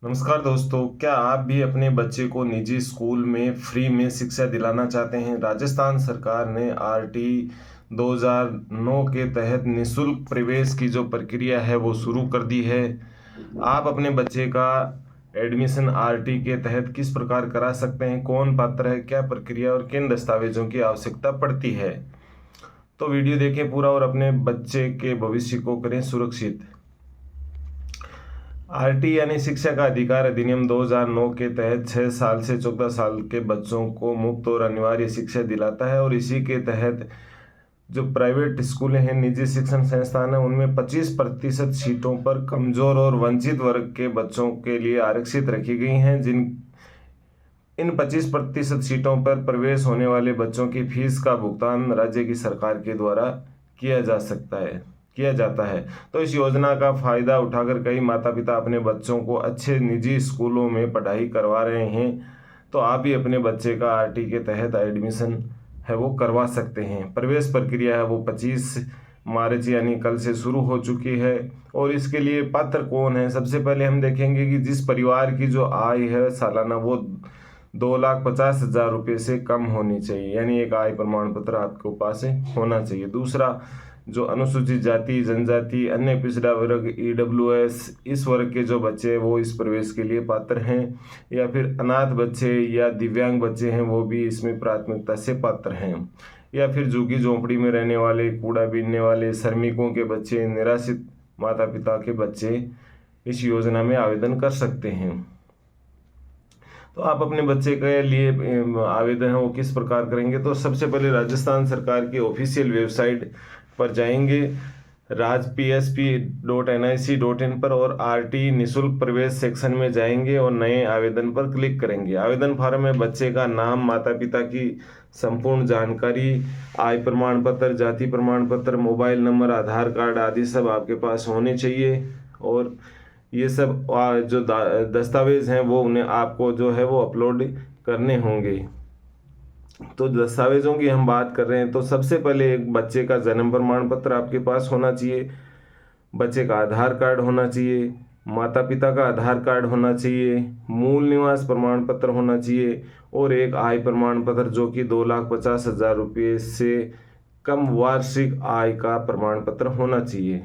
नमस्कार दोस्तों, क्या आप भी अपने बच्चे को निजी स्कूल में फ्री में शिक्षा दिलाना चाहते हैं? राजस्थान सरकार ने आरटी 2009 के तहत निःशुल्क प्रवेश की जो प्रक्रिया है वो शुरू कर दी है। आप अपने बच्चे का एडमिशन आरटी के तहत किस प्रकार करा सकते हैं? कौन पात्र है, क्या प्रक्रिया और किन दस्तावेजों की आवश्यकता पड़ती है? तो वीडियो देखें पूरा और अपने बच्चे के भविष्य को करें सुरक्षित। आरटी यानी शिक्षा का अधिकार अधिनियम 2009 के तहत 6 साल से 14 साल के बच्चों को मुफ्त और अनिवार्य शिक्षा दिलाता है और इसी के तहत जो प्राइवेट स्कूलें हैं, निजी शिक्षण संस्थान है, उनमें 25% सीटों पर कमजोर और वंचित वर्ग के बच्चों के लिए आरक्षित रखी गई हैं। इन 25% सीटों पर प्रवेश होने वाले बच्चों की फीस का भुगतान राज्य की सरकार के द्वारा किया जाता है। तो इस योजना का फायदा उठाकर कई माता पिता अपने बच्चों को अच्छे निजी स्कूलों में पढ़ाई करवा रहे हैं। तो आप भी अपने बच्चे का आरटी के तहत एडमिशन है वो करवा सकते हैं। प्रवेश प्रक्रिया है वो 25 मार्च यानी कल से शुरू हो चुकी है। और इसके लिए पात्र कौन है? सबसे पहले हम देखेंगे कि जिस परिवार की जो आय है सालाना वो 2,50,000 रुपये से कम होनी चाहिए, यानी एक आय प्रमाण पत्र आपके पास होना चाहिए। दूसरा, जो अनुसूचित जाति, जनजाति, अन्य पिछड़ा वर्ग, ईडब्ल्यूएस, इस वर्ग के जो बच्चे हैं वो इस प्रवेश के लिए पात्र हैं। या फिर अनाथ बच्चे या दिव्यांग बच्चे हैं वो भी इसमें प्राथमिकता से पात्र हैं। या फिर झुग्गी झोंपड़ी में रहने वाले, कूड़ा बीनने वाले, श्रमिकों के बच्चे, निराश्रित माता पिता के बच्चे इस योजना में आवेदन कर सकते हैं। तो आप अपने बच्चे के लिए आवेदन है वो किस प्रकार करेंगे? तो सबसे पहले राजस्थान सरकार की ऑफिशियल वेबसाइट पर जाएंगे, rajpsp.nic.in पर, और आरटी निःशुल्क प्रवेश सेक्शन में जाएंगे और नए आवेदन पर क्लिक करेंगे। आवेदन फॉर्म में बच्चे का नाम, माता पिता की संपूर्ण जानकारी, आय प्रमाण पत्र, जाति प्रमाण पत्र, मोबाइल नंबर, आधार कार्ड आदि सब आपके पास होने चाहिए। और ये सब जो दस्तावेज हैं वो उन्हें आपको जो है वो अपलोड करने होंगे। तो दस्तावेजों की हम बात कर रहे हैं तो सबसे पहले एक बच्चे का जन्म प्रमाण पत्र आपके पास होना चाहिए, बच्चे का आधार कार्ड होना चाहिए, माता पिता का आधार कार्ड होना चाहिए, मूल निवास प्रमाण पत्र होना चाहिए और एक आय प्रमाण पत्र जो कि 2,50,000 रुपये से कम वार्षिक आय का प्रमाण पत्र होना चाहिए।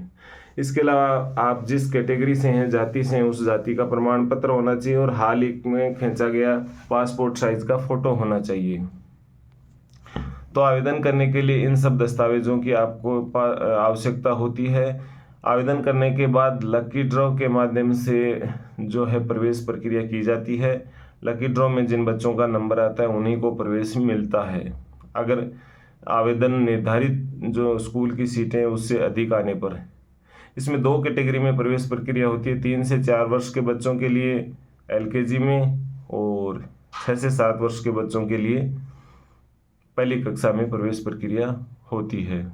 इसके अलावा आप जिस कैटेगरी से हैं, जाति से हैं, उस जाति का प्रमाण पत्र होना चाहिए और हाल ही में खींचा गया पासपोर्ट साइज का फोटो होना चाहिए। तो आवेदन करने के लिए इन सब दस्तावेजों की आपको आवश्यकता होती है। आवेदन करने के बाद लकी ड्रॉ के माध्यम से जो है प्रवेश प्रक्रिया की जाती है। लकी ड्रॉ में जिन बच्चों का नंबर आता है उन्हीं को प्रवेश मिलता है। अगर आवेदन निर्धारित जो स्कूल की सीटें उससे अधिक आने पर, इसमें 2 कैटेगरी में प्रवेश प्रक्रिया होती है। 3 से 4 वर्ष के बच्चों के लिए एलकेजी में और 6 से 7 वर्ष के बच्चों के लिए पहली कक्षा में प्रवेश प्रक्रिया होती है।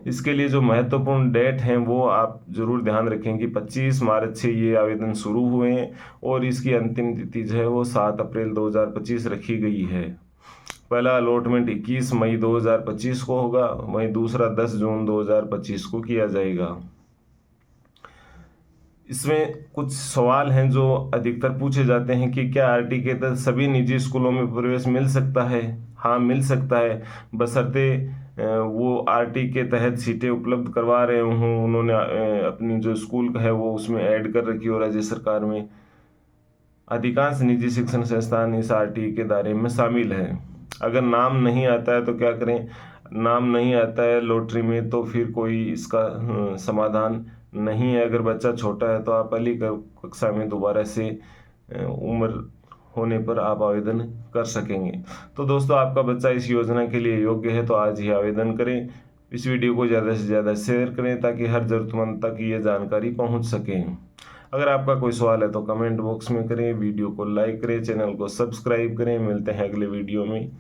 इसके लिए जो महत्वपूर्ण डेट हैं वो आप जरूर ध्यान रखें कि 25 मार्च से ये आवेदन शुरू हुए हैं और इसकी अंतिम तिथि जो है वो 7 अप्रैल 2025 रखी गई है। पहला अलॉटमेंट 21 मई 2025 को होगा, वहीं दूसरा 10 जून 2025 को किया जाएगा। इसमें कुछ सवाल हैं जो अधिकतर पूछे जाते हैं कि क्या आरटी के तहत सभी निजी स्कूलों में प्रवेश मिल सकता है? हाँ, मिल सकता है, बशर्ते वो आरटी के तहत सीटें उपलब्ध करवा रहे हों, उन्होंने अपनी जो स्कूल है वो उसमें ऐड कर रखी हो राज्य सरकार में। अधिकांश निजी शिक्षण संस्थान इस आरटी के दायरे में शामिल हैं। अगर नाम नहीं आता है तो क्या करें? नाम नहीं आता है लॉटरी में तो फिर कोई इसका समाधान नहीं है। अगर बच्चा छोटा है तो आप पहली कक्षा में दोबारा से उम्र होने पर आप आवेदन कर सकेंगे। तो दोस्तों, आपका बच्चा इस योजना के लिए योग्य है तो आज ही आवेदन करें। इस वीडियो को ज़्यादा से ज़्यादा शेयर करें ताकि हर ज़रूरतमंद तक ये जानकारी पहुंच सके। अगर आपका कोई सवाल है तो कमेंट बॉक्स में करें, वीडियो को लाइक करें, चैनल को सब्सक्राइब करें। मिलते हैं अगले वीडियो में।